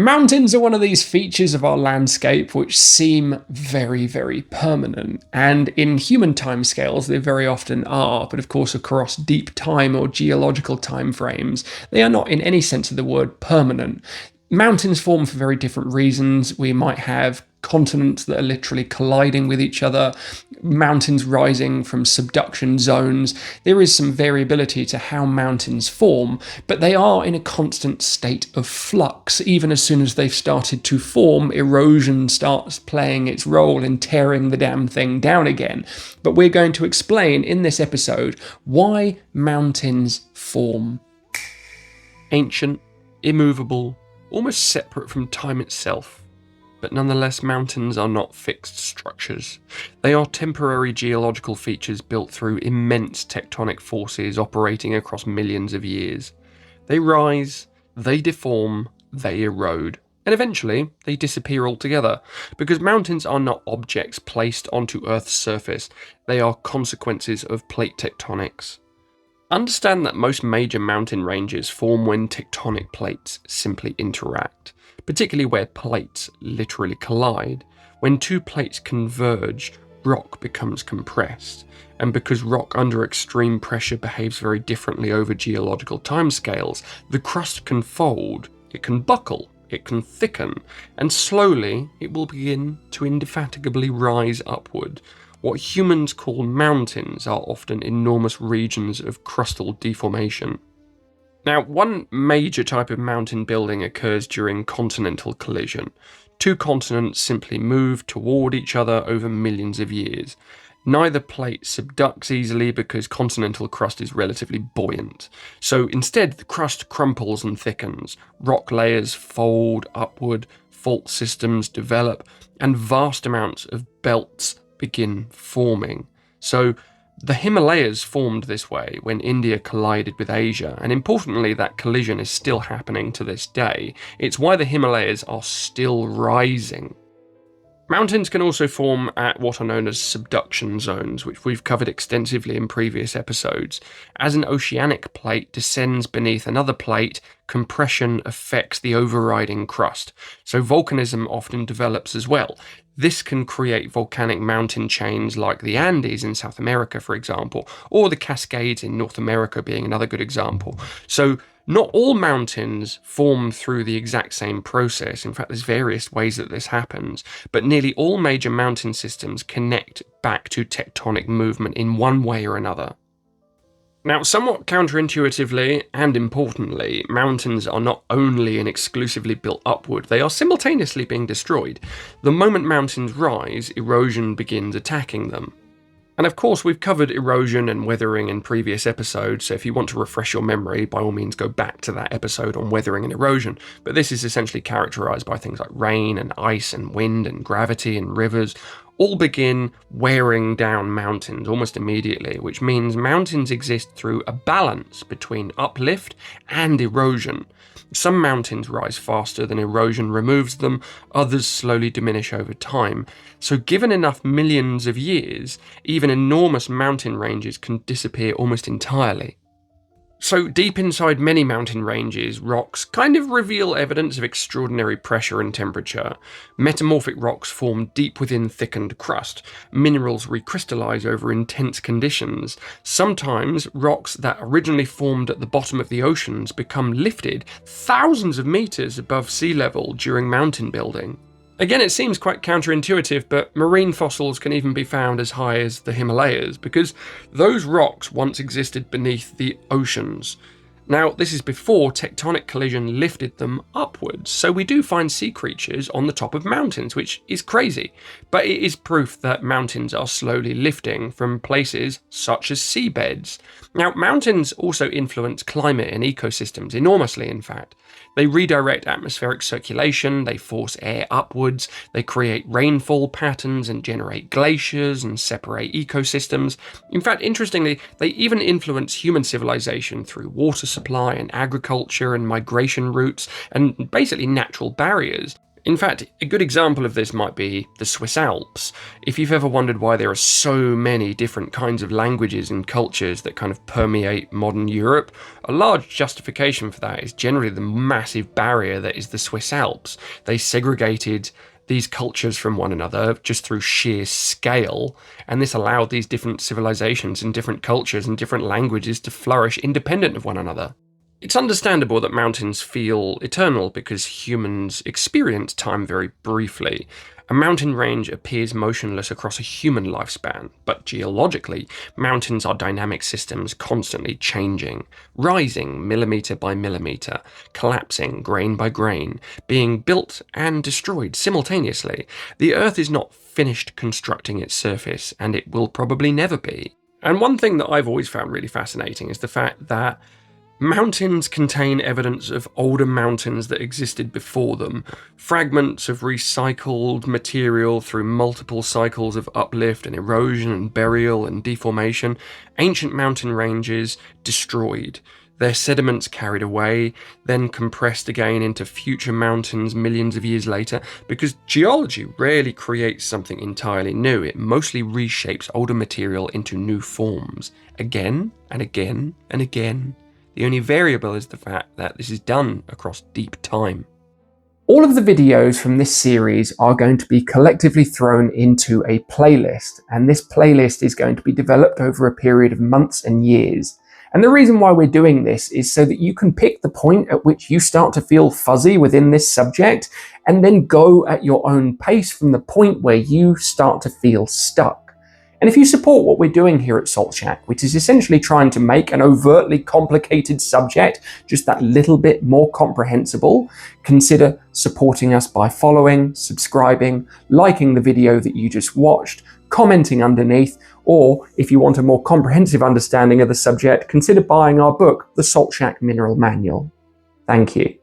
Mountains are one of these features of our landscape which seem very, very permanent, and in human timescales they very often are, but of course across deep time or geological time frames, they are not in any sense of the word permanent. Mountains form for very different reasons. We might have continents that are literally colliding with each other, mountains rising from subduction zones. There is some variability to how mountains form, but they are in a constant state of flux. Even as soon as they've started to form, erosion starts playing its role in tearing the damn thing down again. But we're going to explain in this episode why mountains form. Ancient, immovable, almost separate from time itself. But nonetheless, mountains are not fixed structures. They are temporary geological features built through immense tectonic forces operating across millions of years. They rise, they deform, they erode, and eventually they disappear altogether, because mountains are not objects placed onto Earth's surface, they are consequences of plate tectonics. Understand that most major mountain ranges form when tectonic plates simply interact, particularly where plates literally collide. When two plates converge, rock becomes compressed, and because rock under extreme pressure behaves very differently over geological timescales, the crust can fold, it can buckle, it can thicken, and slowly it will begin to indefatigably rise upward. What humans call mountains are often enormous regions of crustal deformation. Now, one major type of mountain building occurs during continental collision. Two continents simply move toward each other over millions of years. Neither plate subducts easily because continental crust is relatively buoyant. So instead, the crust crumples and thickens, rock layers fold upward, fault systems develop, and vast amounts of belts begin forming. So the Himalayas formed this way when India collided with Asia, and importantly that collision is still happening to this day. It's why the Himalayas are still rising. Mountains can also form at what are known as subduction zones, which we've covered extensively in previous episodes. As an oceanic plate descends beneath another plate, compression affects the overriding crust, so volcanism often develops as well. This can create volcanic mountain chains like the Andes in South America, for example, or the Cascades in North America being another good example. So not all mountains form through the exact same process. In fact, there's various ways that this happens, but nearly all major mountain systems connect back to tectonic movement in one way or another. Now, somewhat counterintuitively and importantly, mountains are not only and exclusively built upward, they are simultaneously being destroyed. The moment mountains rise, erosion begins attacking them. And of course, we've covered erosion and weathering in previous episodes, so if you want to refresh your memory, by all means go back to that episode on weathering and erosion. But this is essentially characterized by things like rain and ice and wind and gravity and rivers, all begin wearing down mountains almost immediately, which means mountains exist through a balance between uplift and erosion. Some mountains rise faster than erosion removes them, others slowly diminish over time. So given enough millions of years, even enormous mountain ranges can disappear almost entirely. So deep inside many mountain ranges, rocks kind of reveal evidence of extraordinary pressure and temperature. Metamorphic rocks form deep within thickened crust. Minerals recrystallize over intense conditions. Sometimes rocks that originally formed at the bottom of the oceans become lifted thousands of meters above sea level during mountain building. Again, it seems quite counterintuitive, but marine fossils can even be found as high as the Himalayas, because those rocks once existed beneath the oceans. Now, this is before tectonic collision lifted them upwards, so we do find sea creatures on the top of mountains, which is crazy, but it is proof that mountains are slowly lifting from places such as seabeds. Now, mountains also influence climate and ecosystems enormously, in fact. They redirect atmospheric circulation, they force air upwards, they create rainfall patterns and generate glaciers and separate ecosystems. In fact, interestingly, they even influence human civilization through water supply and agriculture and migration routes and basically natural barriers. In fact, a good example of this might be the Swiss Alps. If you've ever wondered why there are so many different kinds of languages and cultures that kind of permeate modern Europe, a large justification for that is generally the massive barrier that is the Swiss Alps. They segregated these cultures from one another just through sheer scale, and this allowed these different civilizations and different cultures and different languages to flourish independent of one another. It's understandable that mountains feel eternal because humans experience time very briefly. A mountain range appears motionless across a human lifespan, but geologically, mountains are dynamic systems constantly changing, rising millimetre by millimetre, collapsing grain by grain, being built and destroyed simultaneously. The Earth is not finished constructing its surface, and it will probably never be. And one thing that I've always found really fascinating is the fact that mountains contain evidence of older mountains that existed before them, fragments of recycled material through multiple cycles of uplift and erosion and burial and deformation, ancient mountain ranges destroyed, their sediments carried away, then compressed again into future mountains millions of years later, because geology rarely creates something entirely new. It mostly reshapes older material into new forms, again and again and again. The only variable is the fact that this is done across deep time. All of the videos from this series are going to be collectively thrown into a playlist, and this playlist is going to be developed over a period of months and years. And the reason why we're doing this is so that you can pick the point at which you start to feel fuzzy within this subject, and then go at your own pace from the point where you start to feel stuck. And if you support what we're doing here at Salt Shack, which is essentially trying to make an overtly complicated subject just that little bit more comprehensible, consider supporting us by following, subscribing, liking the video that you just watched, commenting underneath, or if you want a more comprehensive understanding of the subject, consider buying our book, The Salt Shack Mineral Manual. Thank you.